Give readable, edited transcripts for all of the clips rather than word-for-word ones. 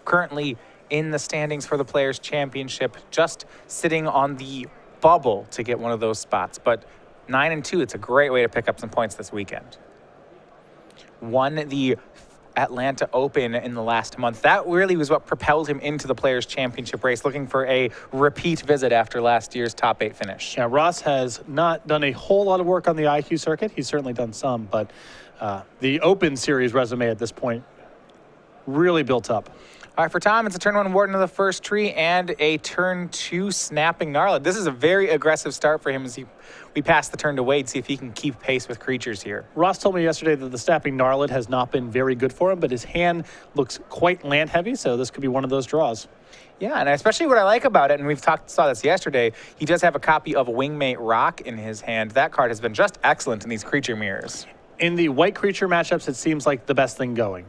currently in the standings for the Players' Championship, just sitting on the bubble to get one of those spots. But 9-2, it's a great way to pick up some points this weekend. Won the Atlanta Open in the last month. That really was what propelled him into the Players' Championship race, looking for a repeat visit after last year's top 8 finish. Yeah, Ross has not done a whole lot of work on the IQ circuit. He's certainly done some, but the Open Series resume at this point really built up. All right, for Tom, it's a turn 1 Warden of the first tree and a turn 2 Snapping Gnarlid. This is a very aggressive start for him as we pass the turn to Wade, see if he can keep pace with creatures here. Ross told me yesterday that the Snapping Gnarlid has not been very good for him, but his hand looks quite land heavy, so this could be one of those draws. Yeah, and especially what I like about it, and saw this yesterday, he does have a copy of Wingmate Rock in his hand. That card has been just excellent in these creature mirrors. In the white creature matchups, it seems like the best thing going.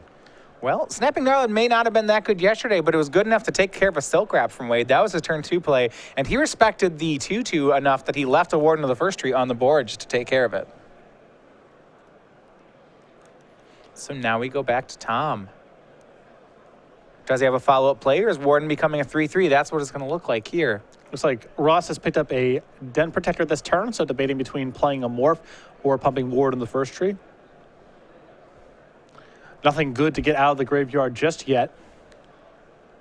Well, Snapping Gnarlid may not have been that good yesterday, but it was good enough to take care of a Silk Wrap from Wade. That was his turn 2 play, and he respected the 2-2 enough that he left a Warden of the first tree on the board just to take care of it. So now we go back to Tom. Does he have a follow-up play, or is Warden becoming a 3-3? That's what it's going to look like here. Looks like Ross has picked up a Den Protector this turn, so debating between playing a Morph or pumping Warden the first tree. Nothing good to get out of the graveyard just yet.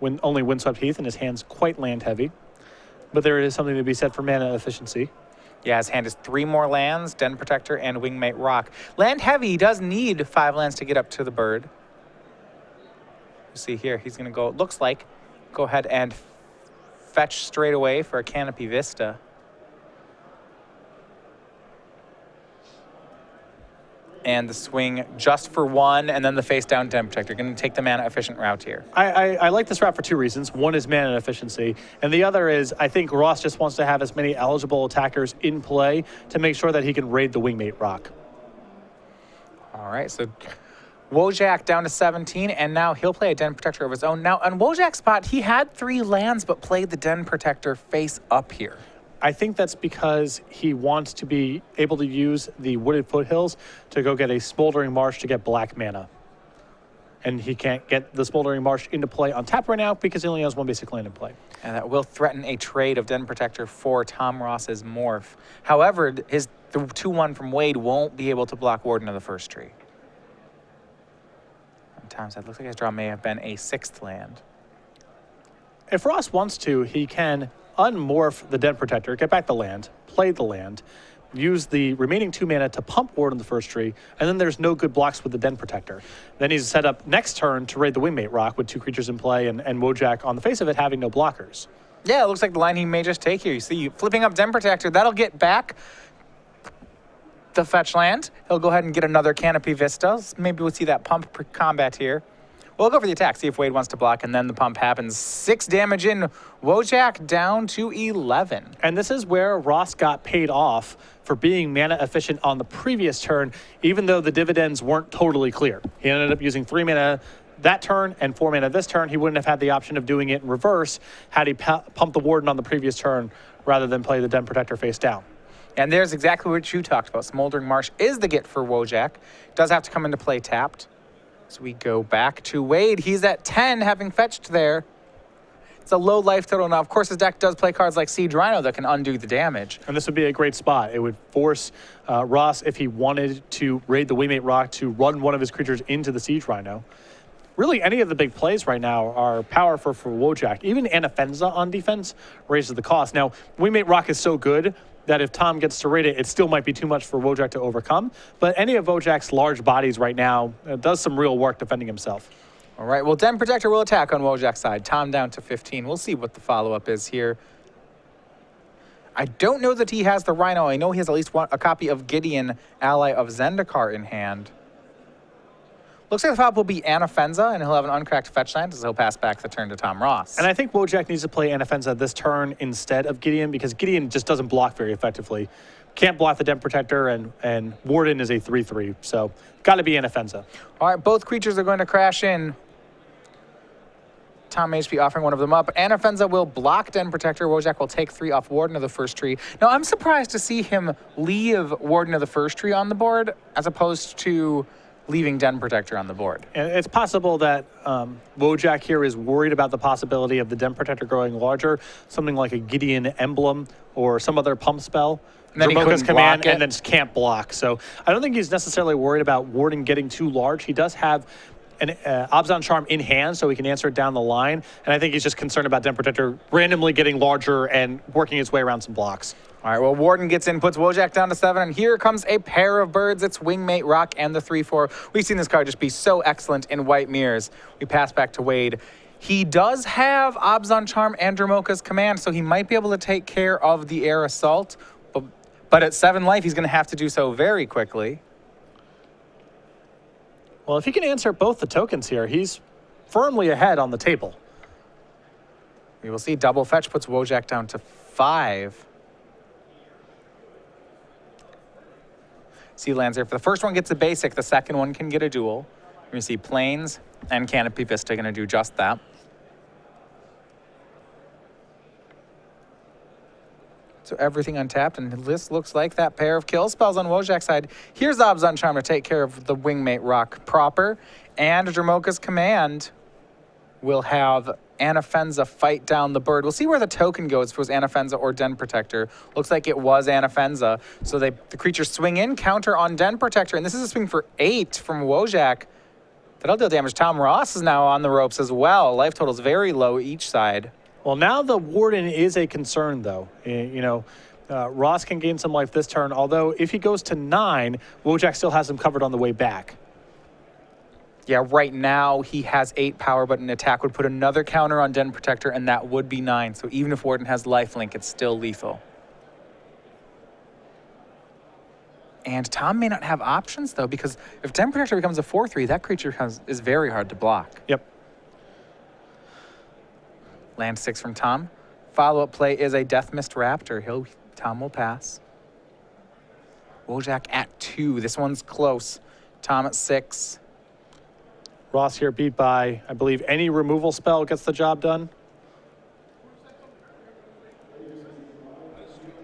Only Windswept Heath, and his hand's quite land heavy. But there is something to be said for mana efficiency. Yeah, his hand is 3 more lands, Den Protector and Wingmate Rock. Land heavy, he does need 5 lands to get up to the bird. You see here, he's going to go, it looks like, go ahead and fetch straight away for a Canopy Vista. And the swing just for 1, and then the face down Den Protector. Going to take the mana efficient route here. I like this route for 2 reasons. One is mana efficiency, and the other is I think Ross just wants to have as many eligible attackers in play to make sure that he can raid the Wingmate Rock. All right, so Wojcak down to 17, and now he'll play a Den Protector of his own. Now, on Wojak's spot, he had 3 lands, but played the Den Protector face up here. I think that's because he wants to be able to use the Wooded Foothills to go get a Smoldering Marsh to get black mana. And he can't get the Smoldering Marsh into play on tap right now because he only has 1 basic land in play. And that will threaten a trade of Den Protector for Tom Ross's Morph. However, the 2-1 from Wade won't be able to block Warden of the first tree. Tom said, looks like his draw may have been a 6th land. If Ross wants to, he can unmorph the Den Protector, get back the land, play the land, use the remaining 2 mana to pump Warden the first tree, and then there's no good blocks with the Den Protector. Then he's set up next turn to raid the Wingmate Rock with 2 creatures in play and Wojak on the face of it having no blockers. Yeah, it looks like the line he may just take here. You see, flipping up Den Protector, that'll get back the fetch land. He'll go ahead and get another Canopy Vista. Maybe we'll see that pump combat here. We'll go for the attack, see if Wade wants to block, and then the pump happens. 6 damage in, Wojak down to 11. And this is where Ross got paid off for being mana efficient on the previous turn, even though the dividends weren't totally clear. He ended up using 3 mana that turn and 4 mana this turn. He wouldn't have had the option of doing it in reverse had he pumped the Warden on the previous turn rather than play the Den Protector face down. And there's exactly what you talked about. Smoldering Marsh is the get for Wojak. Does have to come into play tapped. So we go back to Wade. He's at 10, having fetched there. It's a low life total. Now, of course, his deck does play cards like Siege Rhino that can undo the damage. And this would be a great spot. It would force Ross, if he wanted to raid the Wingmate Rock, to run one of his creatures into the Siege Rhino. Really, any of the big plays right now are powerful for Wojak. Even Anafenza on defense raises the cost. Now, Wingmate Rock is so good that if Tom gets to raid it, it still might be too much for Wojak to overcome. But any of Wojak's large bodies right now does some real work defending himself. All right, well, Den Protector will attack on Wojak's side. Tom down to 15. We'll see what the follow-up is here. I don't know that he has the Rhino. I know he has at least a copy of Gideon, ally of Zendikar, in hand. Looks like the follow-up will be Anafenza, and he'll have an uncracked fetch land, as he'll pass back the turn to Tom Ross. And I think Wojak needs to play Anafenza this turn instead of Gideon, because Gideon just doesn't block very effectively. Can't block the Den Protector, and Warden is a 3-3, so got to be Anafenza. All right, both creatures are going to crash in. Tom HP offering one of them up. Anafenza will block Den Protector. Wojak will take 3 off Warden of the first tree. Now, I'm surprised to see him leave Warden of the first tree on the board, as opposed to leaving Den Protector on the board. And it's possible that Wojcak here is worried about the possibility of the Den Protector growing larger, something like a Gideon Emblem or some other pump spell. And then he Dromoka's couldn't command block it. and then just can't block. So I don't think he's necessarily worried about Warden getting too large. He does have an Abzan Charm in hand, so he can answer it down the line. And I think he's just concerned about Den Protector randomly getting larger and working his way around some blocks. All right, well, Warden gets in, puts Wojcak down to 7, and here comes a pair of birds. It's Wingmate Rock and the 3/4. We've seen this card just be so excellent in white mirrors. We pass back to Wade. He does have Abzan Charm and Dromoka's command, so he might be able to take care of the air assault. But at 7 life, he's going to have to do so very quickly. Well, if he can answer both the tokens here, he's firmly ahead on the table. We will see. Double fetch puts Wojcak down to 5. See lands here. If the first one gets a basic, the second one can get a dual. We see Plains and Canopy Vista going to do just that. So everything untapped, and this looks like that pair of kill spells on Wojak's side. Here's Abzan Charm to take care of the Wingmate Rock proper, and Dromoka's command will have Anafenza fight down the bird. We'll see where the token goes, if it was Anafenza or Den Protector. Looks like it was Anafenza. So the creatures swing in, counter on Den Protector, and this is a swing for 8 from Wojak. That'll deal damage. Tom Ross is now on the ropes as well. Life total's very low each side. Well, now the Warden is a concern, though. Ross can gain some life this turn, although if he goes to 9, Wojak still has him covered on the way back. Yeah, right now he has 8 power, but an attack would put another counter on Den Protector, and that would be 9. So even if Warden has lifelink, it's still lethal. And Tom may not have options, though, because if Den Protector becomes a 4/3, that creature is very hard to block. Yep. Land 6 from Tom. Follow-up play is a Death Mist Raptor. Tom will pass. Wojak at 2. This one's close. Tom at 6. Ross here beat by, I believe, any removal spell gets the job done.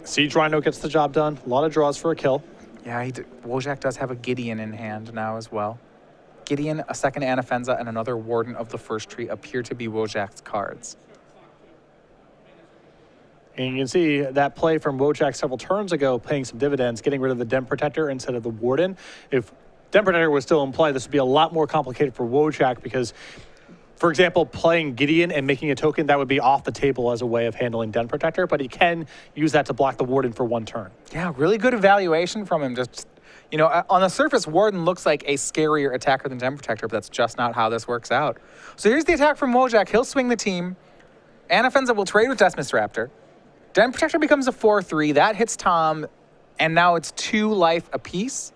Siege Rhino gets the job done. A lot of draws for a kill. Yeah, Wojak does have a Gideon in hand now as well. Gideon, a second Anafenza, and another Warden of the First Tree appear to be Wojak's cards. And you can see that play from Wojak several turns ago paying some dividends, getting rid of the Den Protector instead of the Warden. If Den Protector was still in play, this would be a lot more complicated for Wojak because, for example, playing Gideon and making a token, that would be off the table as a way of handling Den Protector, but he can use that to block the Warden for 1 turn. Yeah, really good evaluation from him. Just, on the surface, Warden looks like a scarier attacker than Den Protector, but that's just not how this works out. So here's the attack from Wojak. He'll swing the team. Anafenza will trade with Death Mist Raptor. Den Protector becomes a 4/3. That hits Tom, and now it's 2 life apiece.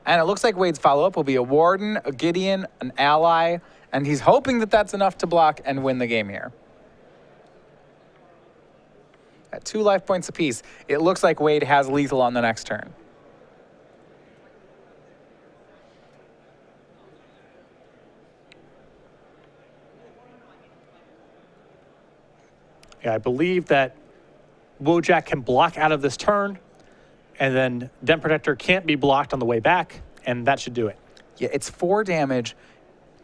And it looks like Wade's follow-up will be a Warden, a Gideon, an Ally, and he's hoping that that's enough to block and win the game here. At 2 life points apiece, it looks like Wade has lethal on the next turn. Yeah, I believe that Wojak can block out of this turn, and then Den Protector can't be blocked on the way back, and that should do it. Yeah, it's 4 damage,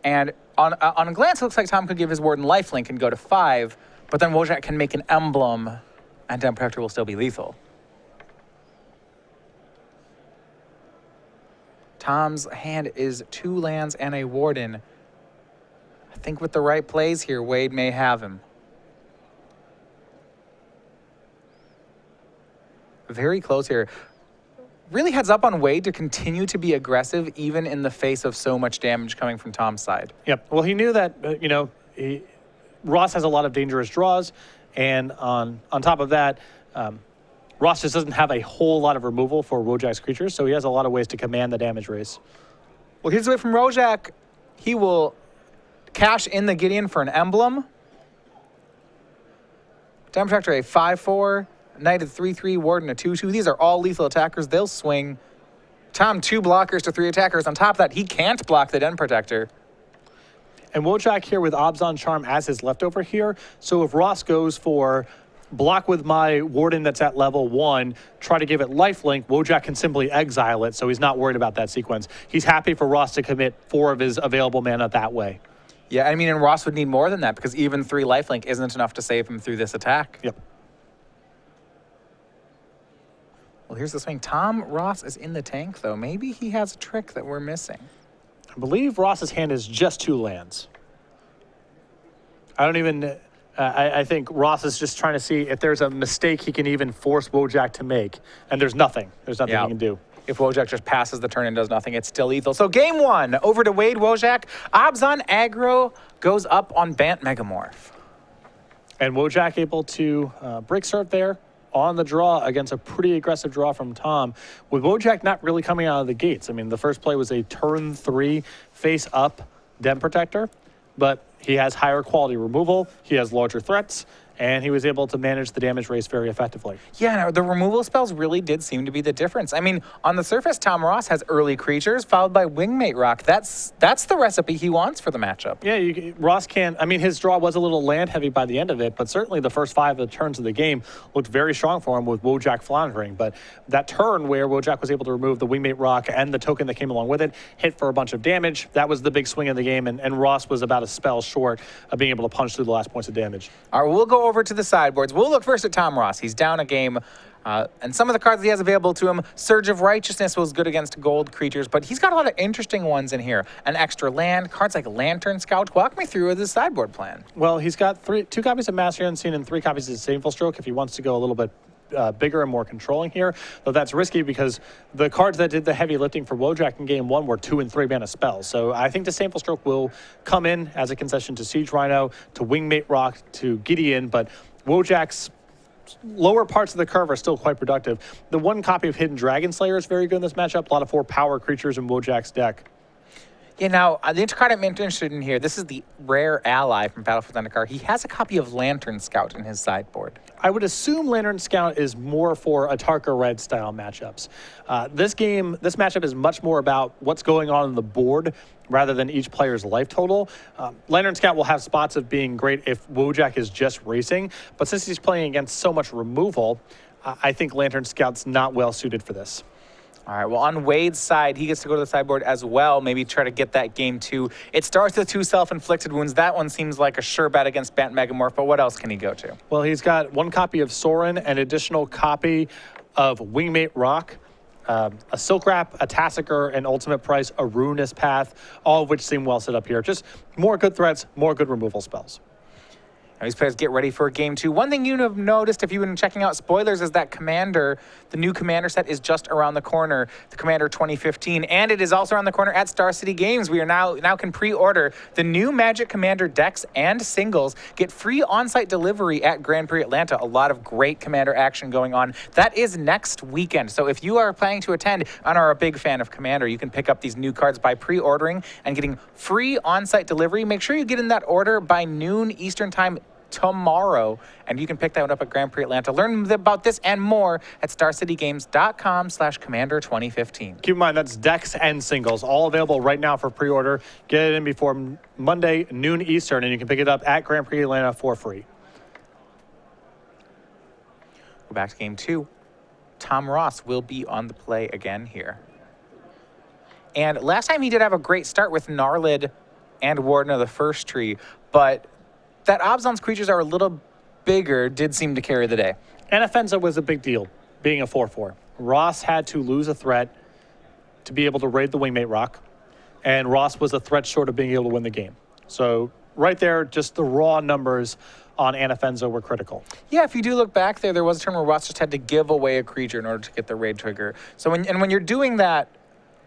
and on a glance, it looks like Tom could give his Warden lifelink and go to 5, but then Wojak can make an emblem, and Den Protector will still be lethal. Tom's hand is 2 lands and a Warden. I think with the right plays here, Wade may have him. Very close here. Really heads up on Wade to continue to be aggressive even in the face of so much damage coming from Tom's side. Yep. Well, he knew that, Ross has a lot of dangerous draws, and on top of that, Ross just doesn't have a whole lot of removal for Wojak's creatures, so he has a lot of ways to command the damage raise. Well, here's the way from Wojak. He will cash in the Gideon for an emblem. Den Protector a 5/4. Knight at 3/3, Warden a 2/2. These are all lethal attackers. They'll swing. Tom 2 blockers to 3 attackers. On top of that, he can't block the Den Protector. And Wojak here with Abzan Charm as his leftover here. So if Ross goes for block with my Warden that's at level 1, try to give it lifelink, Wojcak can simply exile it, so he's not worried about that sequence. He's happy for Ross to commit 4 of his available mana that way. Yeah, I mean, and Ross would need more than that because even 3 lifelink isn't enough to save him through this attack. Yep. Well, here's the swing. Tom Ross is in the tank, though. Maybe he has a trick that we're missing. I believe Ross's hand is just 2 lands. I don't even... I think Ross is just trying to see if there's a mistake he can even force Wojcak to make. And there's nothing. There's nothing he can do. If Wojcak just passes the turn and does nothing, it's still lethal. So game 1, over to Wade Wojcak. Abzan aggro goes up on Bant Megamorph. And Wojcak able to break serve there on the draw against a pretty aggressive draw from Tom, with Wojcak not really coming out of the gates. I mean, the first play was a turn 3 face-up Den Protector, but he has higher quality removal, he has larger threats, and he was able to manage the damage race very effectively. Yeah, no, the removal spells really did seem to be the difference. I mean, on the surface, Tom Ross has early creatures followed by Wingmate Rock. That's the recipe he wants for the matchup. Yeah, Ross can't... I mean, his draw was a little land heavy by the end of it, but certainly the first 5 of the turns of the game looked very strong for him with Wojcak floundering. But that turn where Wojcak was able to remove the Wingmate Rock and the token that came along with it, hit for a bunch of damage. That was the big swing of the game, and Ross was about a spell short of being able to punch through the last points of damage. All right, we'll go over to the sideboards. We'll look first at Tom Ross. He's down a game, and some of the cards he has available to him, Surge of Righteousness was good against gold creatures, but he's got a lot of interesting ones in here. An extra land, cards like Lantern Scout. Walk me through his sideboard plan. Well, he's got 2 copies of Master Unseen and 3 copies of Disdainful Stroke if he wants to go a little bit bigger and more controlling here, though that's risky because the cards that did the heavy lifting for Wojcak in game 1 were 2 and 3 mana spells. So I think Disdainful Stroke will come in as a concession to Siege Rhino, to Wingmate Rock, to Gideon, but Wojak's lower parts of the curve are still quite productive. The 1 copy of Hidden Dragon Slayer is very good in this matchup. A lot of 4 power creatures in Wojak's deck. Yeah, now, the card I'm interested in here, this is the rare ally from Battlefield Zendikar. He has a copy of Lantern Scout in his sideboard. I would assume Lantern Scout is more for Atarka Red style matchups. This matchup is much more about what's going on the board rather than each player's life total. Lantern Scout will have spots of being great if Wojcak is just racing, but since he's playing against so much removal, I think Lantern Scout's not well suited for this. All right, well, on Wade's side, he gets to go to the sideboard as well, maybe try to get that game 2. It starts with 2 self-inflicted wounds. That one seems like a sure bet against Bant Megamorph, but what else can he go to? Well, he's got 1 copy of Sorin, an additional copy of Wingmate Rock, a Silk Wrap, a Tassiker, an Ultimate Price, a Ruinous Path, all of which seem well set up here. Just more good threats, more good removal spells. Now these players get ready for game 2. One thing you'd have noticed if you've been checking out spoilers is that Commander, the new Commander set is just around the corner, the Commander 2015, and it is also around the corner at Star City Games. We are now can pre-order the new Magic Commander decks and singles. Get free on-site delivery at Grand Prix Atlanta. A lot of great Commander action going on. That is next weekend. So if you are planning to attend and are a big fan of Commander, you can pick up these new cards by pre-ordering and getting free on-site delivery. Make sure you get in that order by noon Eastern Time tomorrow, and you can pick that one up at Grand Prix Atlanta. Learn about this and more at starcitygames.com/Commander2015. Keep in mind, that's decks and singles, all available right now for pre-order. Get it in before Monday, noon Eastern, and you can pick it up at Grand Prix Atlanta for free. Go back to game 2. Tom Ross will be on the play again here. And last time he did have a great start with Gnarlid and Warden of the First Tree, but that Abzan's creatures are a little bigger did seem to carry the day. And Anafenza was a big deal, being a 4/4. Ross had to lose a threat to be able to raid the Wingmate Rock, and Ross was a threat short of being able to win the game. So right there, just the raw numbers on Anafenza were critical. Yeah, if you do look back there was a turn where Ross just had to give away a creature in order to get the raid trigger. So when you're doing that,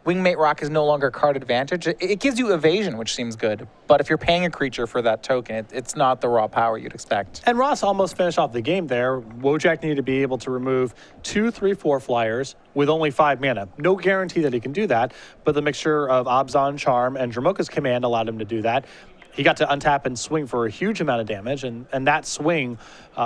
Wingmate Rock is no longer card advantage. It gives you evasion, which seems good. But if you're paying a creature for that token, it's not the raw power you'd expect. And Ross almost finished off the game there. Wojcak needed to be able to remove 2, 3, 4 flyers with only 5 mana. No guarantee that he can do that, but the mixture of Abzan, Charm, and Dramoka's Command allowed him to do that. he got to untap and swing for a huge amount of damage, and that swing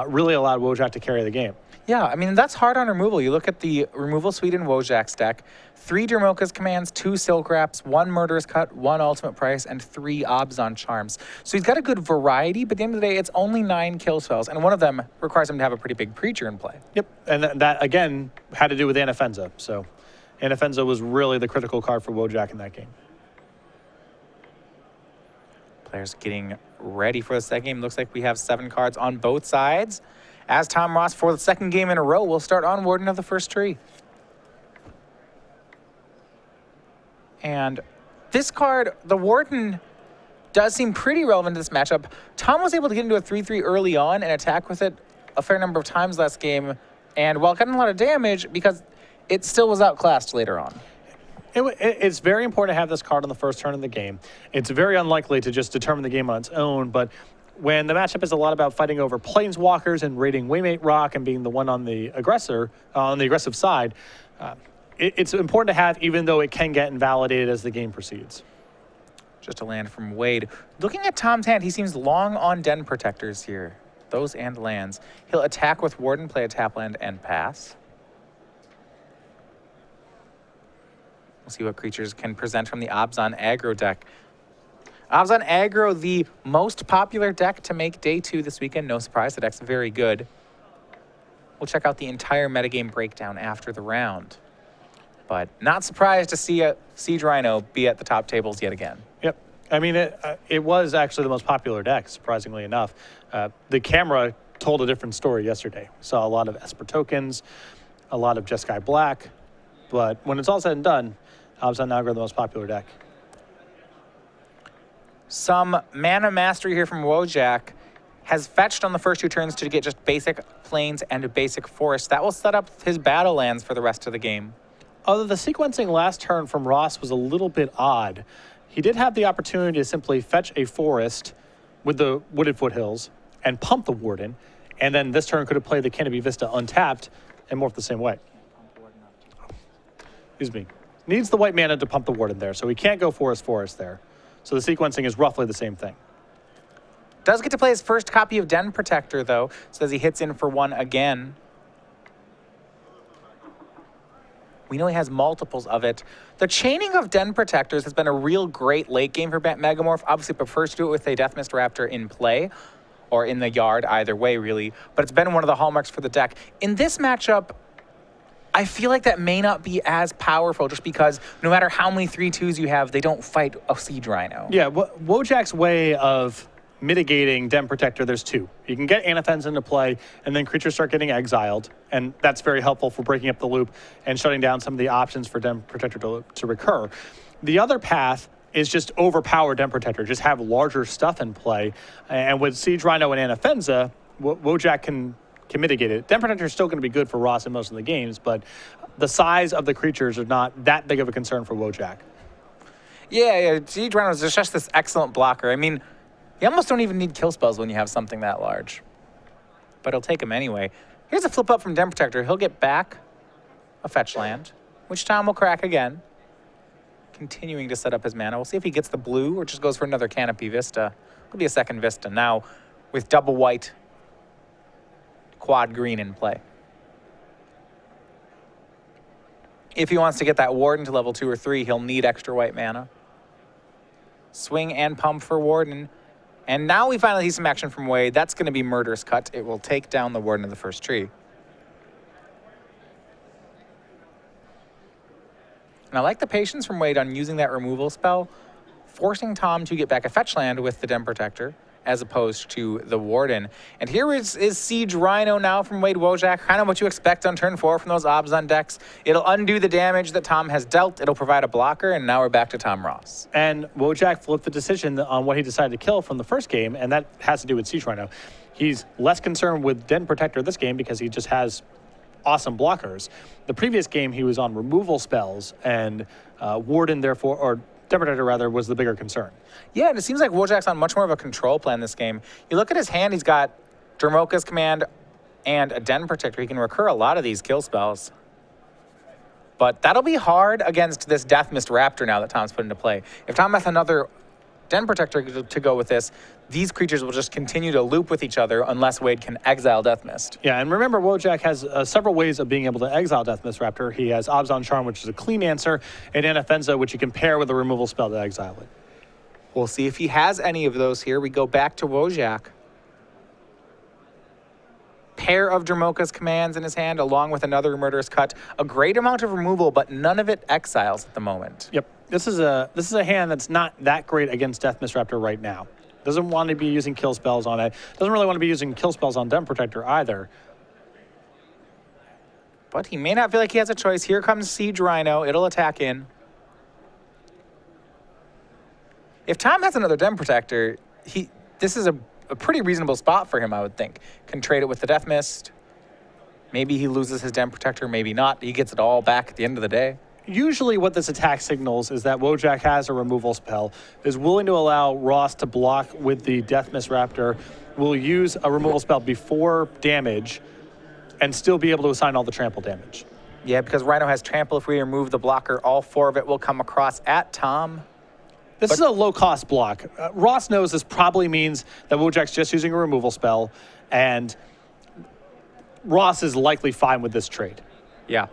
really allowed Wojcak to carry the game. Yeah, I mean, that's hard on removal. You look at the removal suite in Wojcak's deck, 3 Dermoka's commands, 2 Silk Wraps, 1 Murderous Cut, 1 Ultimate Price, and 3 Obzon Charms. So he's got a good variety, but at the end of the day, it's only 9 kill spells, and one of them requires him to have a pretty big Preacher in play. Yep, and that, again, had to do with Anafenza. So Anafenza was really the critical card for Wojcak in that game. Players getting ready for the second game. Looks like we have 7 cards on both sides. As Tom Ross, for the second game in a row, will start on Warden of the First Tree. And this card, the Warden, does seem pretty relevant to this matchup. Tom was able to get into a 3-3 early on and attack with it a fair number of times last game. And while getting a lot of damage, because it still was outclassed later on. It's very important to have this card on the first turn of the game. It's very unlikely to just determine the game on its own, but when the matchup is a lot about fighting over planeswalkers and raiding Waymate Rock and being the one on the aggressive side, it's important to have, even though it can get invalidated as the game proceeds. Just a land from Wade. Looking at Tom's hand, he seems long on Den Protectors here. Those and lands. He'll attack with Warden, play a tap land, and pass. We'll see what creatures can present from the Obzon aggro deck. Obzon aggro, the most popular deck to make day 2 this weekend. No surprise, the deck's very good. We'll check out the entire metagame breakdown after the round. But not surprised to see a Siege Rhino be at the top tables yet again. Yep. I mean, it was actually the most popular deck, surprisingly enough. The camera told a different story yesterday. Saw a lot of Esper tokens, a lot of Jeskai Black, but when it's all said and done, Obzon aggro the most popular deck. Some mana mastery here from Wojcak. Has fetched on the first 2 turns to get just basic plains and a basic forest. That will set up his battle lands for the rest of the game. Although the sequencing last turn from Ross was a little bit odd, he did have the opportunity to simply fetch a forest with the Wooded Foothills and pump the Warden, and then this turn could have played the Canopy Vista untapped and morphed the same way. Excuse me. Needs the white mana to pump the Warden there, so he can't go forest there. So the sequencing is roughly the same thing. Does get to play his first copy of Den Protector, though, so as he hits in for 1 again. We know he has multiples of it. The chaining of Den Protectors has been a real great late game for Megamorph. Obviously prefers to do it with a Deathmist Raptor in play, or in the yard, either way, really. But it's been one of the hallmarks for the deck. In this matchup, I feel like that may not be as powerful just because no matter how many 3/2s you have, they don't fight a Siege Rhino. Yeah, Wojak's way of mitigating Den Protector, there's 2. You can get Anafenza into play, and then creatures start getting exiled, and that's very helpful for breaking up the loop and shutting down some of the options for Den Protector to recur. The other path is just overpower Den Protector, just have larger stuff in play, and with Siege Rhino and Anafenza, Wojak can mitigate it. Den Protector is still going to be good for Ross in most of the games, but the size of the creatures are not that big of a concern for Wojak. Yeah, Siege Rhino is just this excellent blocker. I mean, you almost don't even need kill spells when you have something that large. But he'll take them anyway. Here's a flip up from Den Protector. He'll get back a fetch land, which Tom will crack again. Continuing to set up his mana. We'll see if he gets the blue or just goes for another Canopy Vista. It'll be a second Vista now with double white, quad green in play. If he wants to get that Warden to level 2 or 3, he'll need extra white mana. Swing and pump for Warden. And now we finally see some action from Wade. That's going to be Murderous Cut. It will take down the Warden of the First Tree. And I like the patience from Wade on using that removal spell, forcing Tom to get back a fetch land with the Den Protector, as opposed to the Warden. And here is Siege Rhino now from Wade Wojak, kind of what you expect on turn 4 from those Obzon decks. It'll undo the damage that Tom has dealt, it'll provide a blocker, and now we're back to Tom Ross. And Wojak flipped the decision on what he decided to kill from the first game, and that has to do with Siege Rhino. He's less concerned with Den Protector this game because he just has awesome blockers. The previous game, he was on removal spells, and Warden, therefore, or Den Protector, rather, was the bigger concern. Yeah, and it seems like Wojak's on much more of a control plan this game. You look at his hand, he's got Dermoka's Command and a Den Protector. He can recur a lot of these kill spells. But that'll be hard against this Deathmist Raptor now that Tom's put into play. If Tom has another Den Protector to go with this, these creatures will just continue to loop with each other unless Wade can exile Death Mist. Yeah, and remember, Wojcak has several ways of being able to exile Death Mist Raptor. He has Obs on Charm, which is a clean answer, and Anafenza, which you can pair with a removal spell to exile it. We'll see if he has any of those here. We go back to Wojcak. Pair of Dromoka's commands in his hand, along with another Murderous Cut. A great amount of removal, but none of it exiles at the moment. Yep, this is a hand that's not that great against Death Mist Raptor right now. Doesn't want to be using kill spells on it. Doesn't really want to be using kill spells on Den Protector either. But he may not feel like he has a choice. Here comes Siege Rhino. It'll attack in. If Tom has another Den Protector, this is a pretty reasonable spot for him, I would think. Can trade it with the Death Mist. Maybe he loses his Den Protector, maybe not. He gets it all back at the end of the day. Usually what this attack signals is that Wojcak has a removal spell, is willing to allow Ross to block with the Death Mist Raptor, will use a removal spell before damage, and still be able to assign all the trample damage. Yeah, because Rhino has trample. If we remove the blocker, all 4 of it will come across at Tom. This is a low-cost block. Ross knows this probably means that Wojak's just using a removal spell, and Ross is likely fine with this trade. Yeah.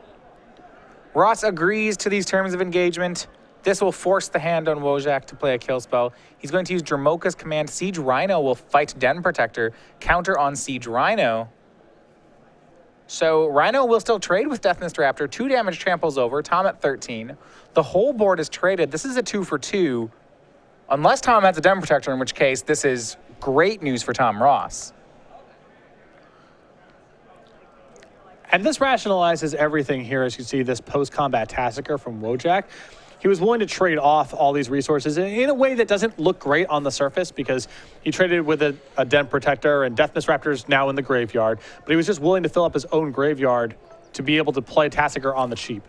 Ross agrees to these terms of engagement. This will force the hand on Wojak to play a kill spell. He's going to use Dromoka's command. Siege Rhino will fight Den Protector, counter on Siege Rhino. So Rhino will still trade with Death Mist Raptor. 2 damage tramples over. Tom at 13. The whole board is traded. This is a 2 for 2. Unless Tom has a Den Protector, in which case this is great news for Tom Ross. And this rationalizes everything here as you see this post-combat Tasigur from Wojak. He was willing to trade off all these resources in a way that doesn't look great on the surface because he traded with a Den Protector and Death Mist Raptor's now in the graveyard, but he was just willing to fill up his own graveyard to be able to play Tasigur on the cheap.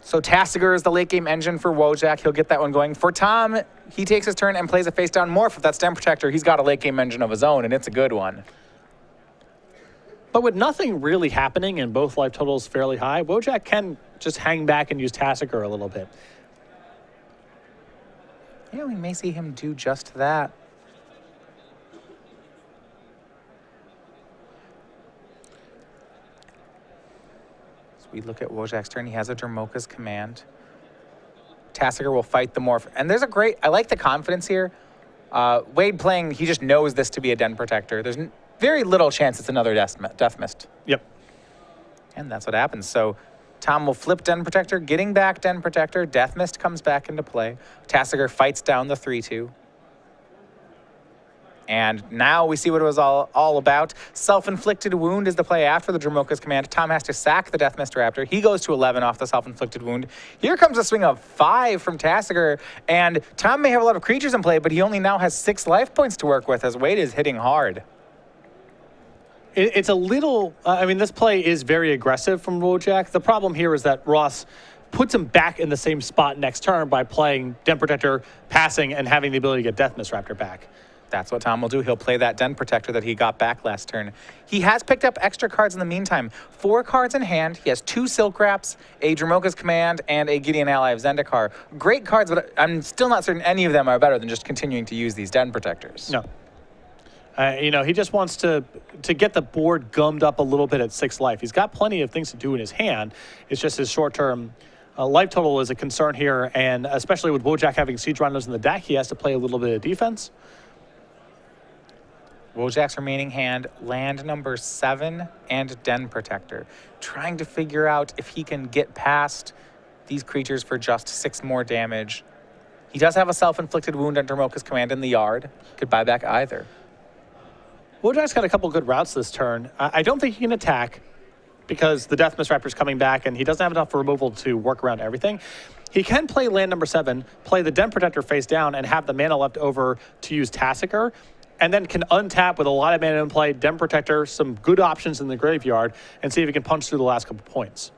So Tasigur is the late game engine for Wojak. He'll get that one going. For Tom, he takes his turn and plays a face down morph. If that's Den Protector, he's got a late game engine of his own, and it's a good one. But with nothing really happening and both life totals fairly high, Wojak can just hang back and use Tasigur a little bit. Yeah, we may see him do just that. So we look at Wojak's turn. He has a Dromoka's command. Tasigur will fight the morph. And there's a great, I like the confidence here. Wade playing, he just knows this to be a Den Protector. There's very little chance it's another Death Mist. Yep. And that's what happens. So Tom will flip Den Protector, getting back Den Protector. Death Mist comes back into play. Tasigur fights down the 3-2. And now we see what it was all about. Self-inflicted wound is the play after the Dromoka's command. Tom has to sack the Death Mist Raptor. He goes to 11 off the self-inflicted wound. Here comes a swing of 5 from Tasigur. And Tom may have a lot of creatures in play, but he only now has 6 life points to work with as Wade is hitting hard. It's a little, I mean, this play is very aggressive from Wojak. The problem here is that Ross puts him back in the same spot next turn by playing Den Protector, passing, and having the ability to get Death Mist Raptor back. That's what Tom will do. He'll play that Den Protector that he got back last turn. He has picked up extra cards in the meantime. 4 cards in hand. He has 2 Silk Wraps, a Dromoka's Command, and a Gideon Ally of Zendikar. Great cards, but I'm still not certain any of them are better than just continuing to use these Den Protectors. No. You know, he just wants to get the board gummed up a little bit at 6 life. He's got plenty of things to do in his hand. It's just his short-term life total is a concern here, and especially with Wojak having Siege Rhinos in the deck, he has to play a little bit of defense. Wojak's remaining hand, land number 7 and Den Protector. Trying to figure out if he can get past these creatures for just 6 more damage. He does have a self-inflicted wound on Dromoka's command in the yard. Could buy back either. Wojak's got a couple good routes this turn. I don't think he can attack because the Death Mist Raptor's coming back and he doesn't have enough removal to work around everything. He can play land number 7, play the Den Protector face down, and have the mana left over to use Tasigur, and then can untap with a lot of mana in play, Den Protector, some good options in the graveyard, and see if he can punch through the last couple points.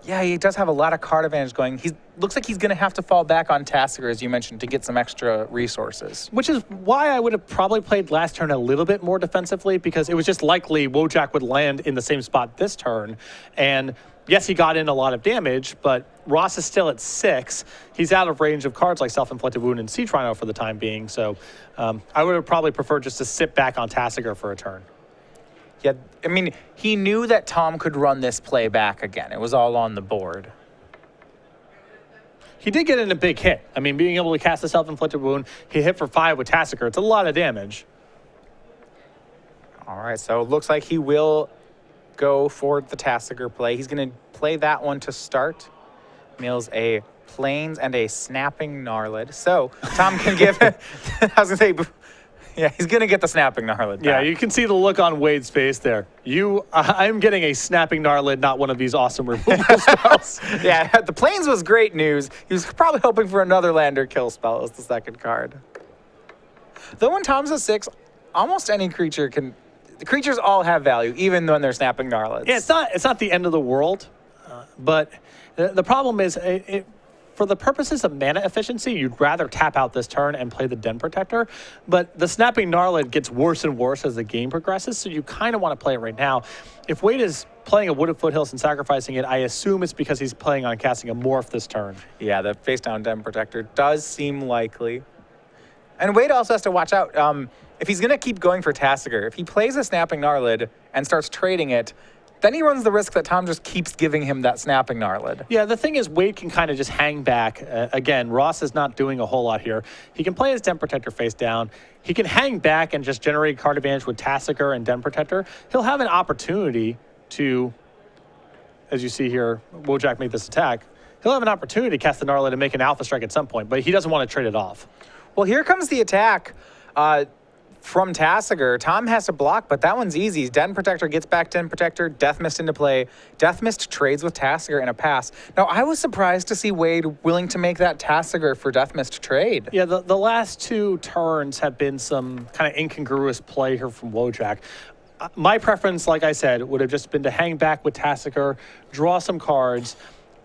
Yeah, he does have a lot of card advantage going. Looks like he's going to have to fall back on Tasigur, as you mentioned, to get some extra resources. Which is why I would have probably played last turn a little bit more defensively, because it was just likely Wojak would land in the same spot this turn, and yes, he got in a lot of damage, but Ross is still at 6. He's out of range of cards like Self-Inflicted Wound and Siege Rhino for the time being. So I would have probably preferred just to sit back on Tasigur for a turn. Yeah, I mean, he knew that Tom could run this play back again. It was all on the board. He did get in a big hit. I mean, being able to cast a Self-Inflicted Wound, he hit for 5 with Tasigur. It's a lot of damage. All right, so it looks like he will go for the Tasigur play. He's going to play that one to start. Mills a Plains and a Snapping Gnarlid. So Tom can give, I was going to say, yeah, he's going to get the Snapping Gnarlid back. Yeah, you can see the look on Wade's face there. I'm getting a Snapping Gnarlid, not one of these awesome removal spells. Yeah, the Plains was great news. He was probably hoping for another lander kill spell as the second card. Though when Tom's a 6, almost any creature can... The creatures all have value, even when they're Snapping Gnarlids. Yeah, it's not the end of the world, but the problem is, for the purposes of mana efficiency, you'd rather tap out this turn and play the Den Protector, but the Snapping Gnarlid gets worse and worse as the game progresses, so you kind of want to play it right now. If Wade is playing a Wooded Foothills and sacrificing it, I assume it's because he's planning on casting a Morph this turn. Yeah, the face-down Den Protector does seem likely. And Wade also has to watch out. If he's going to keep going for Tasigur, if he plays a Snapping Gnarlid and starts trading it, then he runs the risk that Tom just keeps giving him that Snapping Gnarlid. Yeah, the thing is, Wade can kind of just hang back. Again, Ross is not doing a whole lot here. He can play his Den Protector face down. He can hang back and just generate card advantage with Tasigur and Den Protector. He'll have an opportunity to, as you see here, Wojcak made this attack. He'll have an opportunity to cast the Gnarlid and make an Alpha Strike at some point, but he doesn't want to trade it off. Well, here comes the attack from Tasigur. Tom has to block, but that one's easy. Den Protector gets back Den Protector, Death Mist into play. Death Mist trades with Tasigur in a pass. Now, I was surprised to see Wade willing to make that Tasigur for Death Mist trade. Yeah, the last 2 turns have been some kind of incongruous play here from Wojcak. My preference, like I said, would have just been to hang back with Tasigur, draw some cards,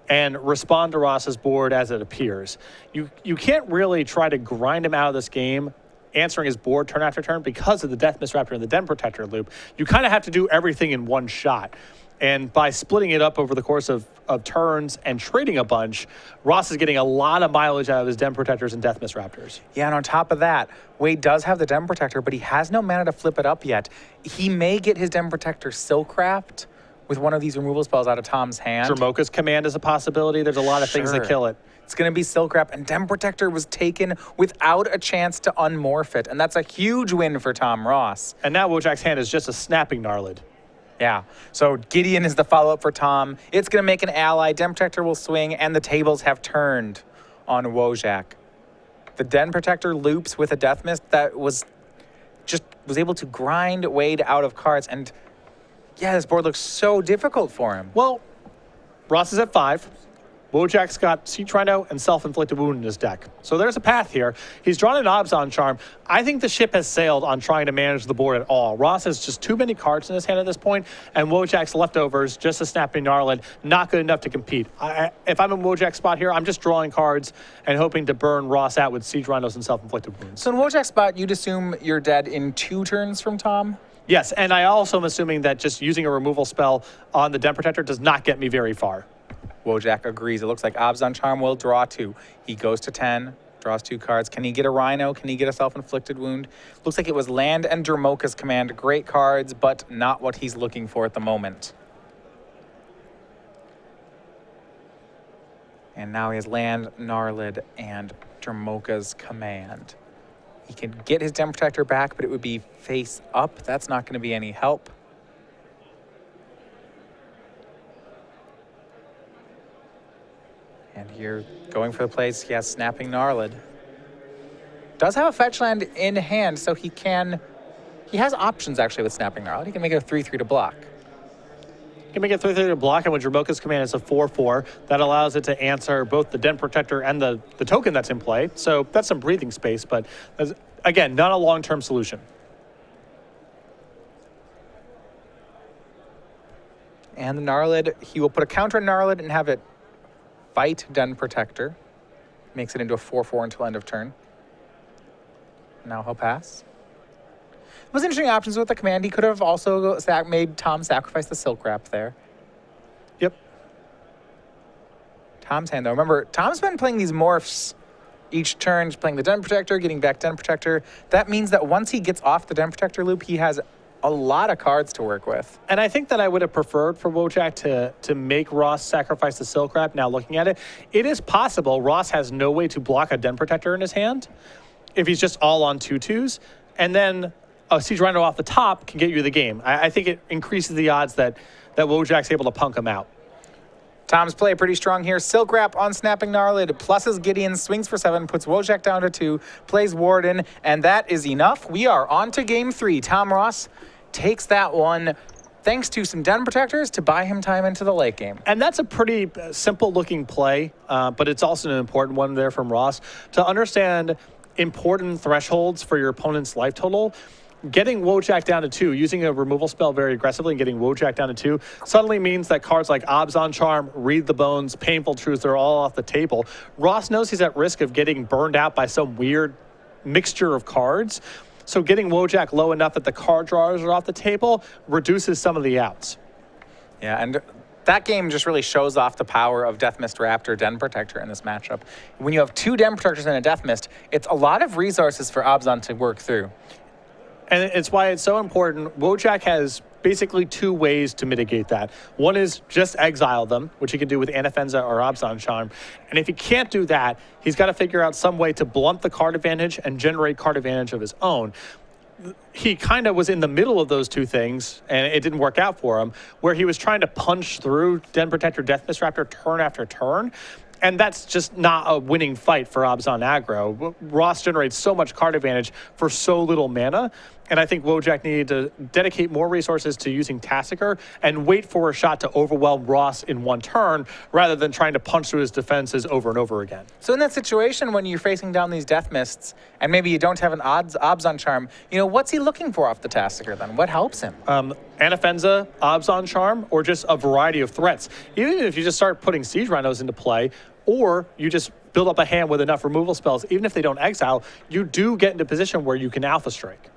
and respond to Ross's board as it appears. You can't really try to grind him out of this game answering his board turn after turn because of the Death Mist Raptor and the Den Protector loop. You kind of have to do everything in one shot. And by splitting it up over the course of turns and trading a bunch, Ross is getting a lot of mileage out of his Den Protectors and Death Mist Raptors. Yeah, and on top of that, Wade does have the Den Protector, but he has no mana to flip it up yet. He may get his Den Protector Silk Wrapped with one of these removal spells out of Tom's hand. Dromoka's Command is a possibility. There's a lot of things that kill it. It's going to be Silk Wrap, and Den Protector was taken without a chance to unmorph it, and that's a huge win for Tom Ross. And now Wojcak's hand is just a Snapping Gnarlid. Yeah, so Gideon is the follow-up for Tom. It's going to make an ally. Den Protector will swing, and the tables have turned on Wojcak. The Den Protector loops with a Death Mist that was able to grind Wade out of cards, and yeah, this board looks so difficult for him. Well, Ross is at 5. Wojcak's got Siege Rhino and Self-Inflicted Wound in his deck. So there's a path here. He's drawn an Abzan Charm. I think the ship has sailed on trying to manage the board at all. Ross has just too many cards in his hand at this point, and Wojcak's leftovers, just a Snapping Gnarlid, not good enough to compete. If I'm in Wojcak's spot here, I'm just drawing cards and hoping to burn Ross out with Siege Rhinos and Self-Inflicted Wounds. So in Wojcak's spot, you'd assume you're dead in 2 turns from Tom? Yes, and I also am assuming that just using a removal spell on the Den Protector does not get me very far. Wojcak agrees. It looks like Abzan Charm will draw 2. He goes to 10, draws 2 cards. Can he get a Rhino? Can he get a Self-Inflicted Wound? Looks like it was Land and Dromoka's Command. Great cards, but not what he's looking for at the moment. And now he has Land, Gnarlid, and Dromoka's Command. He can get his Den Protector back, but it would be face up. That's not going to be any help. And here, going for the plays, he has Snapping Gnarlid. Does have a fetch land in hand, so he has options actually with Snapping Gnarlid. He can make it a 3/3 to block. You can make it 3/3 to block, and with Dromoka's Command, it's a 4/4. That allows it to answer both the Den Protector and the token that's in play. So that's some breathing space, but again, not a long-term solution. And the Gnarlid, he will put a counter on Gnarlid and have it fight Den Protector. Makes it into a 4/4 until end of turn. Now he'll pass. It was interesting options with the command. He could have also made Tom sacrifice the Silk Wrap there. Yep. Tom's hand, though. Remember, Tom's been playing these morphs each turn. He's playing the Den Protector, getting back Den Protector. That means that once he gets off the Den Protector loop, he has a lot of cards to work with. And I think that I would have preferred for Wojcak to make Ross sacrifice the Silk Wrap. Now looking at it, it is possible Ross has no way to block a Den Protector in his hand if he's just all on 2/2s. And then a Siege Rhino off the top can get you the game. I think it increases the odds that Wojak's able to punk him out. Tom's play pretty strong here. Silk Wrap on Snapping Gnarl. It pluses Gideon, swings for 7, puts Wojak down to 2, plays Warden, and that is enough. We are on to game 3. Tom Ross takes that one thanks to some Den Protectors to buy him time into the late game. And that's a pretty simple looking play, but it's also an important one there from Ross. To understand important thresholds for your opponent's life total, getting Wojak down to 2, using a removal spell very aggressively and getting Wojak down to 2 suddenly means that cards like Abzan Charm, Read the Bones, Painful Truth are all off the table. Ross knows he's at risk of getting burned out by some weird mixture of cards. So getting Wojak low enough that the card drawers are off the table reduces some of the outs. Yeah, and that game just really shows off the power of Death Mist Raptor Den Protector in this matchup. When you have 2 Den Protectors and a Death Mist, it's a lot of resources for Abzan to work through. And it's why it's so important. Wojak has basically 2 ways to mitigate that. One is just exile them, which he can do with Anafenza or Abzan Charm. And if he can't do that, he's got to figure out some way to blunt the card advantage and generate card advantage of his own. He kind of was in the middle of those 2 things, and it didn't work out for him, where he was trying to punch through Den Protector, Death Mist Raptor turn after turn. And that's just not a winning fight for Abzan aggro. Ross generates so much card advantage for so little mana. And I think Wojak needed to dedicate more resources to using Tassiker and wait for a shot to overwhelm Ross in one turn rather than trying to punch through his defenses over and over again. So in that situation, when you're facing down these Death Mists, and maybe you don't have an Abzan Charm, what's he looking for off the Tassiker then? What helps him? Anafenza, Abzan Charm, or just a variety of threats. Even if you just start putting Siege Rhinos into play, or you just build up a hand with enough removal spells, even if they don't exile, you do get into a position where you can Alpha Strike.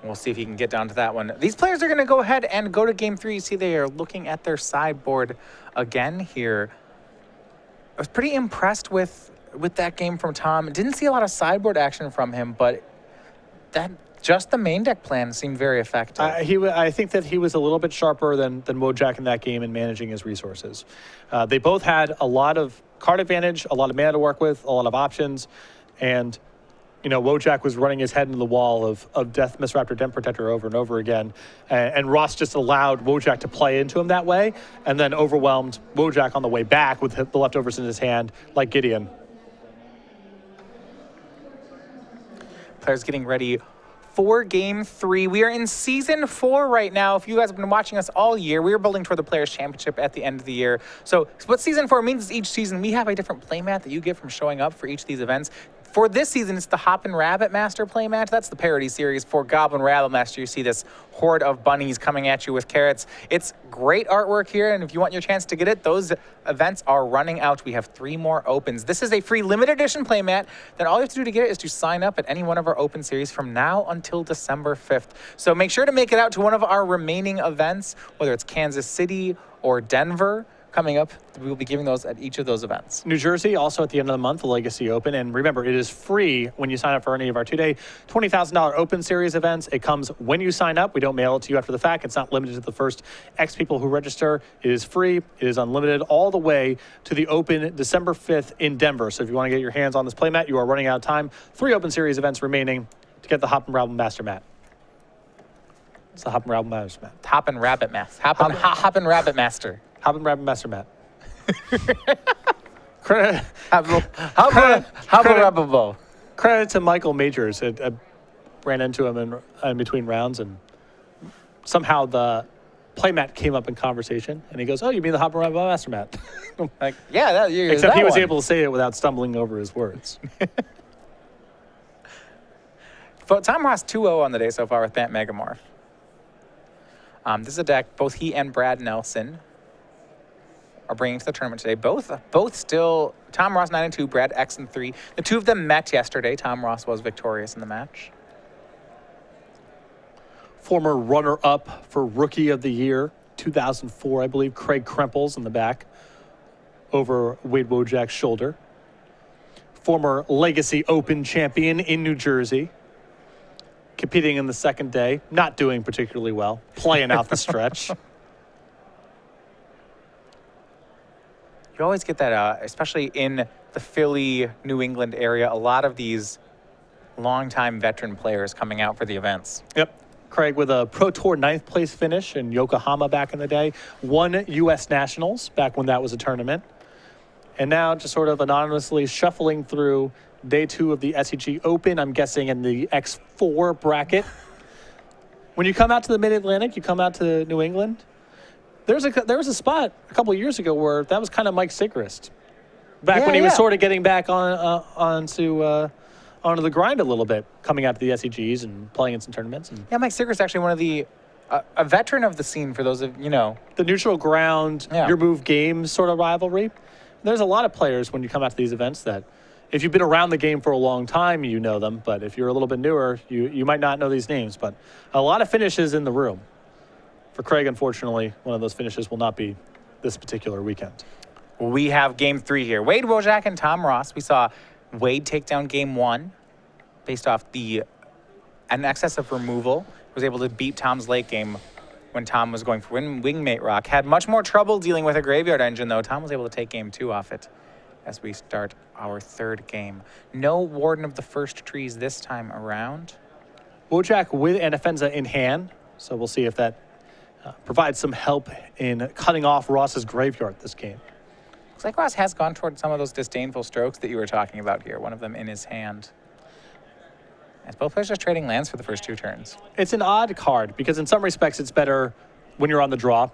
We'll see if he can get down to that one. These players are going to go ahead and go to game 3. You see they are looking at their sideboard again here. I was pretty impressed with that game from Tom. Didn't see a lot of sideboard action from him, but just the main deck plan seemed very effective. I think that he was a little bit sharper than Wojak in that game in managing his resources. They both had a lot of card advantage, a lot of mana to work with, a lot of options, and Wojak was running his head into the wall of Death Mist Raptor Den Protector over and over again. And Ross just allowed Wojak to play into him that way and then overwhelmed Wojak on the way back with the leftovers in his hand, like Gideon. Players getting ready for game 3. We are in season 4 right now. If you guys have been watching us all year, we are building toward the Players' Championship at the end of the year. So what season 4 means is each season we have a different playmat that you get from showing up for each of these events. For this season, it's the Hoppin' Rabbit Master playmat. That's the parody series. For Goblin Rabbit Master, you see this horde of bunnies coming at you with carrots. It's great artwork here, and if you want your chance to get it, those events are running out. We have 3 more opens. This is a free limited edition playmat. Then all you have to do to get it is to sign up at any one of our open series from now until December 5th. So make sure to make it out to one of our remaining events, whether it's Kansas City or Denver. Coming up, we will be giving those at each of those events. New Jersey, also at the end of the month, the Legacy Open. And remember, it is free when you sign up for any of our 2-day $20,000 Open Series events. It comes when you sign up. We don't mail it to you after the fact. It's not limited to the first X people who register. It is free. It is unlimited all the way to the Open December 5th in Denver. So if you want to get your hands on this playmat, you are running out of time. 3 Open Series events remaining to get the Hoppin' Rabbit Master mat. It's the Hoppin' Rabbit Master mat. Hoppin' Rabbit Master. Hoppin' Rabbit Master. Hoppin' Rabbit Master mat. Credit to Michael Majors. I ran into him in between rounds, and somehow the playmat came up in conversation, and he goes, "Oh, you mean the Hoppin' Rabbit Master mat?" Like, yeah, except he was able to say it without stumbling over his words. Tom Ross 2-0 on the day so far with Bant Megamorph. This is a deck both he and Brad Nelson are bringing to the tournament today. Both still, Tom Ross 9-2, Brad X-3. The 2 of them met yesterday. Tom Ross was victorious in the match. Former runner-up for Rookie of the Year, 2004, I believe, Craig Krempels in the back. over Wade Wojak's shoulder. Former Legacy Open champion in New Jersey. Competing in the second day, not doing particularly well, playing out the stretch. You always get that, especially in the Philly, New England area, a lot of these longtime veteran players coming out for the events. Yep. Craig with a Pro Tour 9th place finish in Yokohama back in the day. Won U.S. Nationals back when that was a tournament. And now just sort of anonymously shuffling through day 2 of the SCG Open, I'm guessing in the X4 bracket. When you come out to the Mid-Atlantic, you come out to New England, there was a spot a couple of years ago where that was kind of Mike Sigrist. Back when he was sort of getting back onto the grind a little bit, coming out to the SCGs and playing in some tournaments. And Yeah, Mike Sigrist actually one of the, a veteran of the scene for those of, the neutral ground, your move game sort of rivalry. There's a lot of players when you come out to these events that if you've been around the game for a long time, you know them. But if you're a little bit newer, you might not know these names. But a lot of finishes in the room. For Craig, unfortunately, one of those finishes will not be this particular weekend. We have game 3 here. Wade Wojcak and Tom Ross. We saw Wade take down game 1 based off an excess of removal. Was able to beat Tom's late game when Tom was going for wingmate rock. Had much more trouble dealing with a graveyard engine, though. Tom was able to take game 2 off it as we start our 3rd game. No Warden of the First Trees this time around. Wojcak with Anafenza in hand, so we'll see if that provides some help in cutting off Ross's graveyard this game. Looks like Ross has gone toward some of those disdainful strokes that you were talking about here, one of them in his hand. As both players just trading lands for the first 2 turns. It's an odd card because in some respects it's better when you're on the draw.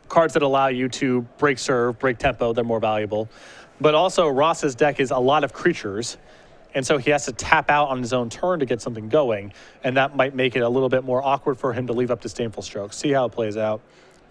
Cards that allow you to break serve, break tempo, they're more valuable. But also Ross's deck is a lot of creatures, and so he has to tap out on his own turn to get something going, and that might make it a little bit more awkward for him to leave up disdainful strokes. See how it plays out.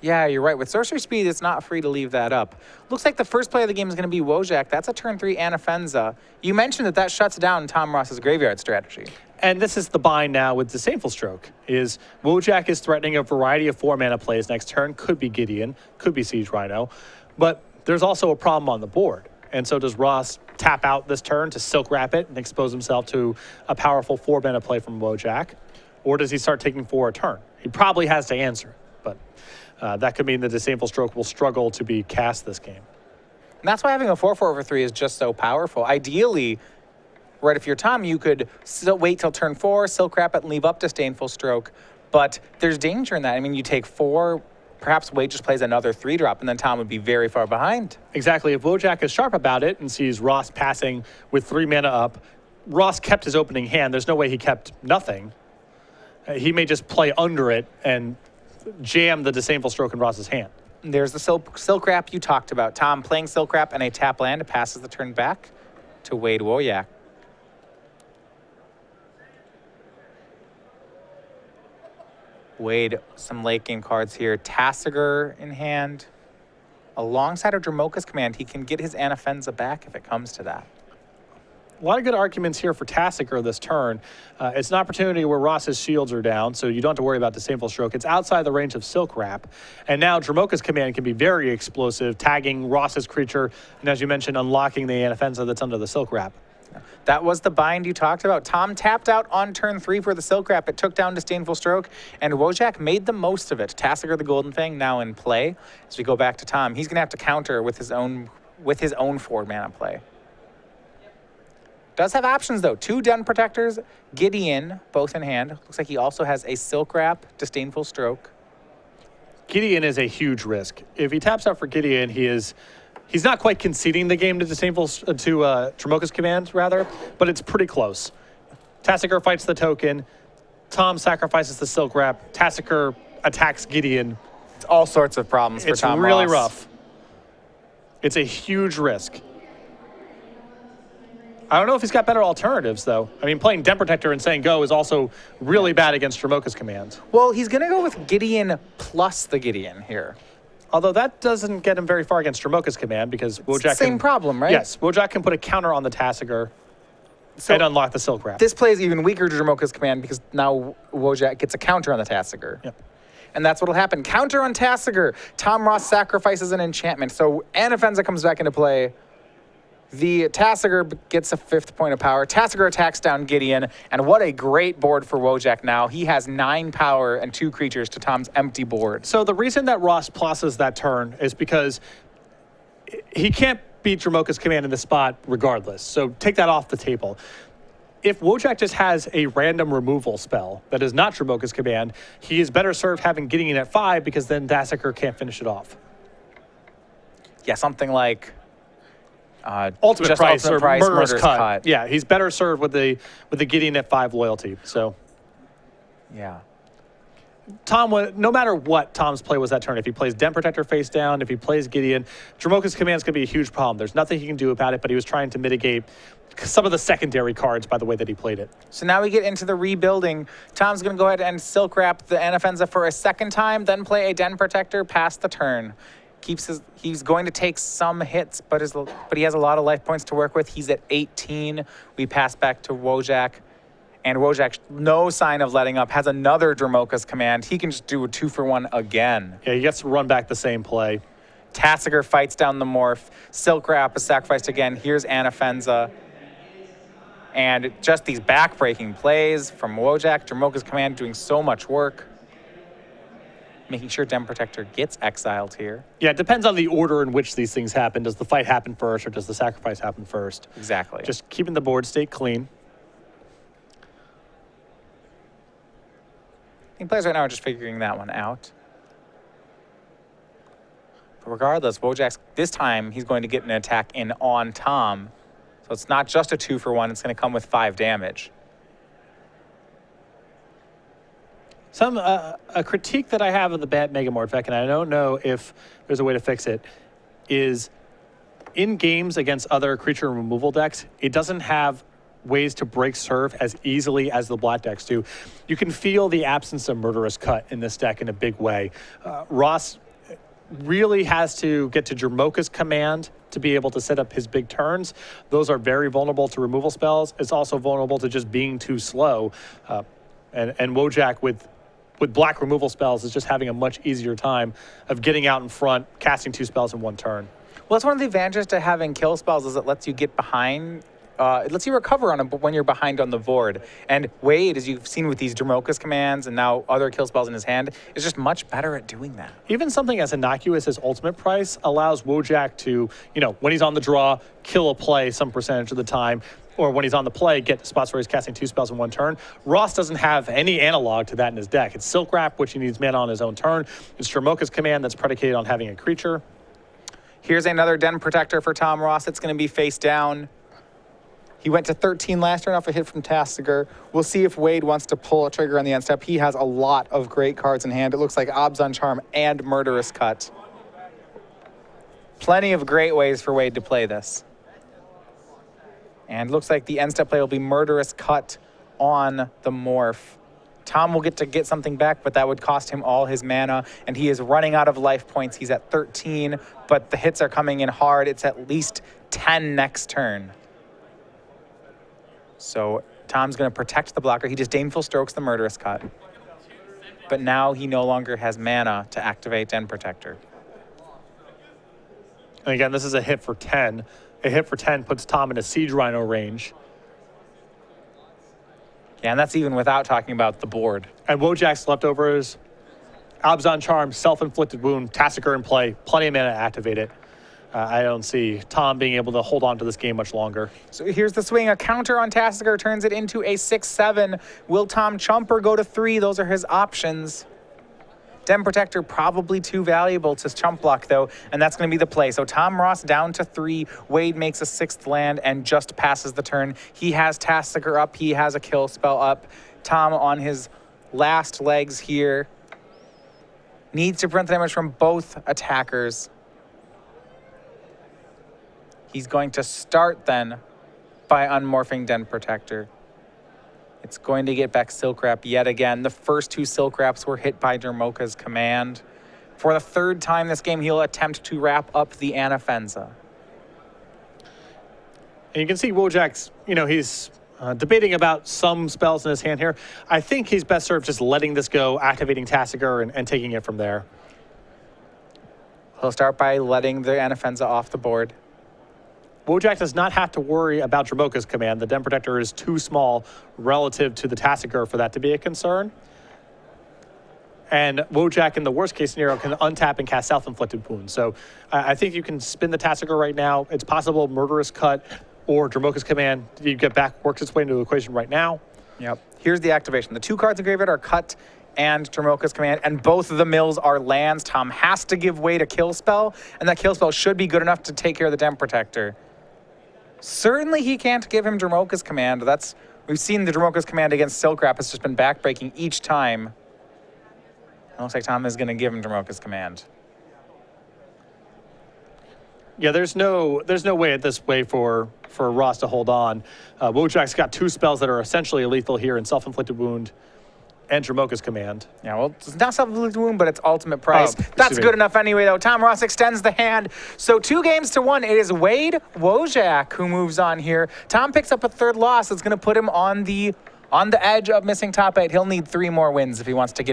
Yeah, you're right. With Sorcery Speed, it's not free to leave that up. Looks like the first play of the game is going to be Wojcak. That's a turn 3 Anafenza. You mentioned that shuts down Tom Ross's graveyard strategy. And this is the bind now with Disdainful Stroke, is Wojcak is threatening a variety of 4-mana plays next turn. Could be Gideon, could be Siege Rhino, but there's also a problem on the board. And so does Ross tap out this turn to Silk Wrap it and expose himself to a powerful 4-mana play from Wojcak? Or does he start taking 4 a turn? He probably has to answer, but that could mean the Disdainful Stroke will struggle to be cast this game. And that's why having a 4/4 over 3 is just so powerful. Ideally, right, if you're Tom, you could still wait till turn 4, Silk Wrap it, and leave up Disdainful Stroke. But there's danger in that. I mean, you take 4, perhaps Wade just plays another 3-drop, and then Tom would be very far behind. Exactly. If Wojcak is sharp about it and sees Ross passing with 3 mana up, Ross kept his opening hand. There's no way he kept nothing. He may just play under it and jam the Disdainful Stroke in Ross's hand. There's the Silk Wrap you talked about. Tom playing Silk Wrap and a tap land passes the turn back to Wade Wojcak. Wade, some late game cards here. Tassiger in hand. Alongside of Dramoka's Command, he can get his Anafenza back if it comes to that. A lot of good arguments here for Tassiger this turn. It's an opportunity where Ross's shields are down, so you don't have to worry about Disdainful Stroke. It's outside the range of Silk Wrap. And now Dramoka's Command can be very explosive, tagging Ross's creature, and as you mentioned, unlocking the Anafenza that's under the Silk Wrap. That was the bind you talked about. Tom tapped out on turn 3 for the Silk Wrap. It took down Disdainful Stroke, and Wojcak made the most of it. Tassiger the Golden Fang now in play. As we go back to Tom, he's going to have to counter with his own 4-mana play. Does have options, though. 2 Den Protectors, Gideon, both in hand. Looks like he also has a Silk Wrap, Disdainful Stroke. Gideon is a huge risk. If he taps out for Gideon, he's not quite conceding the game to Dramoka's Command, rather, but it's pretty close. Tassiger fights the token. Tom sacrifices the Silk Wrap. Tassiger attacks Gideon. It's all sorts of problems for Tom It's really Ross. rough. It's a huge risk. I don't know if he's got better alternatives, though. I mean, playing Den Protector and saying go is also really bad against Dramoka's Command. Well, he's going to go with Gideon plus the Gideon here. Although that doesn't get him very far against Dramoka's Command because Wojcak Same problem, right? Yes, Wojcak can put a counter on the Tassiger and unlock the Silk Wrap. This plays even weaker to Dramoka's Command because now Wojcak gets a counter on the Tassiger. Yep. and that's what'll happen. Counter on Tasigur. Tom Ross sacrifices an enchantment, so Anafenza comes back into play. The Tasigur gets a 5th point of power. Tasigur attacks down Gideon, and what a great board for Wojcak now. He has 9 power and 2 creatures to Tom's empty board. So the reason that Ross pluses that turn is because he can't beat Dromoka's command in the spot regardless. So take that off the table. If Wojcak just has a random removal spell that is not Dromoka's command, he is better served having Gideon at 5 because then Tasigur can't finish it off. Yeah, something like Ultimate price or murderous cut. cut. Yeah, he's better served with the Gideon at 5 loyalty. So yeah. Tom, no matter what Tom's play was that turn, if he plays Den Protector face down, if he plays Gideon, Dromoka's command is going to be a huge problem. There's nothing he can do about it, but he was trying to mitigate some of the secondary cards by the way that he played it. So now we get into the rebuilding. Tom's going to go ahead and Silk Wrap the Anafenza for a second time, then play a Den Protector past the turn. He's going to take some hits, but he has a lot of life points to work with. He's at 18. We pass back to Wojcak. And Wojcak, no sign of letting up, has another Dromoka's command. He can just do a 2-for-1 again. Yeah, he gets to run back the same play. Tasigur fights down the Morph. Silk Wrap is sacrificed again. Here's Anafenza. And just these back-breaking plays from Wojcak. Dromoka's command doing so much work. Making sure Den Protector gets exiled here. Yeah, it depends on the order in which these things happen. Does the fight happen first or does the sacrifice happen first? Exactly. Just keeping the board state clean. I think players right now are just figuring that one out. But regardless, Wojcak's, this time, he's going to get an attack in on Tom. So it's not just a 2-for-1, it's going to come with 5 damage. A critique that I have of the Bat Megamorph deck, and I don't know if there's a way to fix it, is in games against other creature removal decks, it doesn't have ways to break serve as easily as the black decks do. You can feel the absence of Murderous Cut in this deck in a big way. Ross really has to get to Dromoka's command to be able to set up his big turns. Those are very vulnerable to removal spells. It's also vulnerable to just being too slow. And Wojcak with black removal spells is just having a much easier time of getting out in front, casting 2 spells in 1 turn. Well, that's one of the advantages to having kill spells is it lets you get behind. It lets you recover on them when you're behind on the board. And Wade, as you've seen with these Dromoka's commands and now other kill spells in his hand, is just much better at doing that. Even something as innocuous as Ultimate Price allows Wojcak to, when he's on the draw, kill a play some percentage of the time, or when he's on the play, get to spots where he's casting 2 spells in 1 turn. Ross doesn't have any analog to that in his deck. It's Silk Wrap, which he needs mana on his own turn. It's Dromoka's command that's predicated on having a creature. Here's another Den Protector for Tom Ross. It's going to be face down. He went to 13 last turn off a hit from Tasigur. We'll see if Wade wants to pull a trigger on the end step. He has a lot of great cards in hand. It looks like Abzan Charm and Murderous Cut. Plenty of great ways for Wade to play this. And looks like the end step play will be Murderous Cut on the Morph. Tom will get to get something back, but that would cost him all his mana, and he is running out of life points. He's at 13, but the hits are coming in hard. It's at least 10 next turn. So Tom's going to protect the blocker. He disdainful strokes the Murderous Cut. But now he no longer has mana to activate Den Protector. And again, this is a hit for 10. A hit for 10 puts Tom in a Siege Rhino range. Yeah, and that's even without talking about the board. And Wojcak's leftovers, Abzan Charm, Self-Inflicted Wound, Tasigur in play, plenty of mana to activate it. I don't see Tom being able to hold on to this game much longer. So here's the swing. A counter on Tasigur turns it into a 6-7. Will Tom chump or go to 3? Those are his options. Den Protector probably too valuable to chump block, though, and that's going to be the play. So Tom Ross down to 3. Wade makes a 6th land and just passes the turn. He has Tasigur up. He has a kill spell up. Tom on his last legs here. Needs to prevent the damage from both attackers. He's going to start then by unmorphing Den Protector. It's going to get back Silk Wrap yet again. The first 2 Silk Wraps were hit by Dromoka's command. For the 3rd time this game, he'll attempt to wrap up the Anafenza. And you can see Wojak's, he's Debating about some spells in his hand here. I think he's best served just letting this go, activating Tasigur, and taking it from there. He'll start by letting the Anafenza off the board. Wojak does not have to worry about Dramoka's command. The Den Protector is too small relative to the Tasigur for that to be a concern. And Wojak, in the worst case scenario, can untap and cast Self-Inflicted Wounds. So I think you can spin the Tasigur right now. It's possible Murderous Cut or Dramoka's command, you get back, works its way into the equation right now. Yep. Here's the activation. The 2 cards in graveyard are Cut and Dramoka's command, and both of the mills are lands. Tom has to give way to Kill Spell, and that Kill Spell should be good enough to take care of the Den Protector. Certainly he can't give him Dramoka's command. We've seen the Dramoka's command against Silkrap. It's just been backbreaking each time. It looks like Tom is going to give him Dramoka's command. Yeah, there's no way at this way for Ross to hold on. Wojak's got 2 spells that are essentially lethal here in Self-Inflicted Wound and Dramoka's command. Yeah, well, it's not Self-Inflicted Wound, but it's Ultimate Price. Oh, That's good enough anyway, though. Tom Ross extends the hand. So 2 games to 1. It is Wade Wojak who moves on here. Tom picks up a 3rd loss. That's going to put him on the edge of missing top 8. He'll need 3 more wins if he wants to get